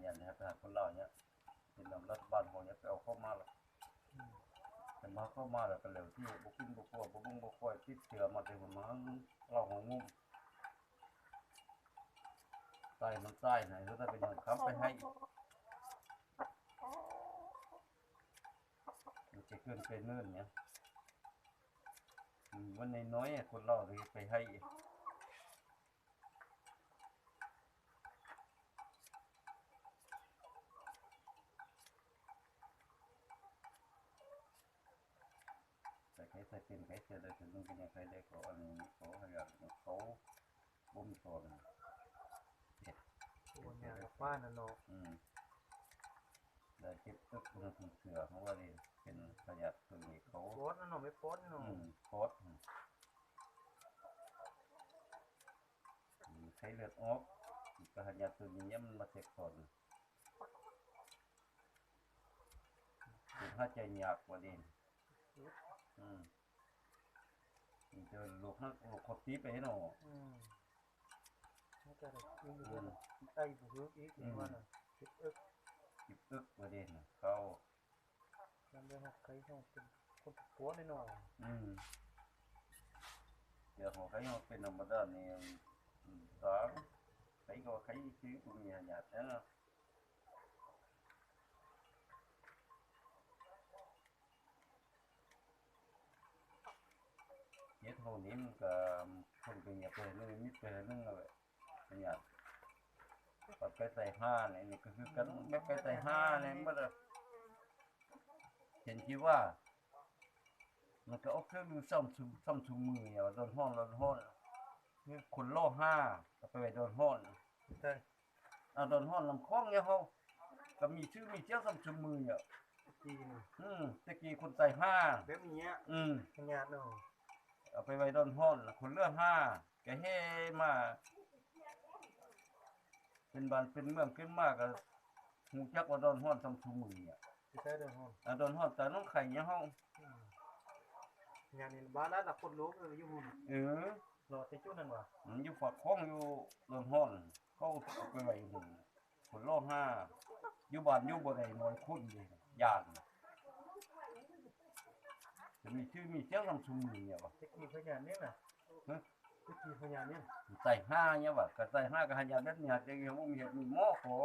ยันนะครับทหารคนเราเนี่ยเป็นรัฐบาลของเนี่ยไปเอาเข้ามาแล้วแต่มาเข้ามาแล้วก็เร็วที่บุกินบุกบัวบุ้งบุกคอยติดเชื้อมาแต่หัวมันเราของงุ้มใต้มันใต้ไหนก็ได้เป็นอย่างค้ำไปให้มันจะเกินไปเนิ่นเนี่ยวันน้อยคนเราเลยไปให้แต่ใครใส่เป็นใครเจอได้ถึงเป็นยังใครได้เขาอันนี้เขาให้เขาบุ้มตัวเลยวันนี้บ้านน่ะเนาะได้เก็บตึกคุณเสือเพราะว่านี่เป็นประหยัดตัวนี้เขาโพสน่ะเนาะไม่โพสเนาะโพสใช้เลือดออกประหยัดตัวนี้มันมาเสกก่อนถ้าใจหยาบกว่านี้เจอลูกเขาตีไปให้หนูไม่จะได้กินอยู่ไอ้บุกอีกว่าน่ะคิดอึกกว่านี้เขาจำได้ว่าใครต้องเป็นคนโพสแน่นอนเดี๋ยวของใครเขาเป็นธรรมดาเนี่ยสามใครก็ใครซื้อตัวนี้หยาบนะเฮ็ดห้องนี้มันก็คนเป็นอย่างไปนึงมิดไปนึงอะไรเป็นอย่างปัดไปใส่ห้าเนี่ยนี่ก็คือกันไม่ไปใส่ห้าเนี่ยมันจะเห็นที่ว่ามันก็เอาเครื่องมือซ่อมถุงมือเนี่ยโดนห้อนนี่คนโล่ห้าก็ไปโดนห้อนใช่โดนห้อนลำคล้องเนี่ยเขาก็มีชื่อมีเจ้าซ่อมถุงมือเนี่ยตะกี้คนใส่ห้าแบบนี้งานเนาะเอาไปไว้โดนห้อนคนเลือกห้าแกเฮ่มาเป็นบ้านเป็นเมืองขึ้นมากก็หูจักว่าโดนห้อนซ่อมถุงมือเนี่ยใช่โดนห้อนแต่น้องไข่เนี่ยห้องงานนี้บ้านนั้นน่ะคนรู้อยู่หุ่นรอแต่จุดนั้นว่ะอยู่ฝักข้องอยู่โดนห้อนเขาไปไว้หุ่นคนโลห้าอยู่บ้านอยู่บ่ได้นอนคุ้นเลยย่านจะมีชื่อมีเจ้าซ่อมถุงมือเนี่ยว่ะตะกี้พญาเนี่ยน่ะตะกี้พญาเนี่ยใส่ห้าเนี่ยว่ะก็ใส่ห้าก็หายาแบบเนี่ยจะเรียกว่ามีหม้อขอ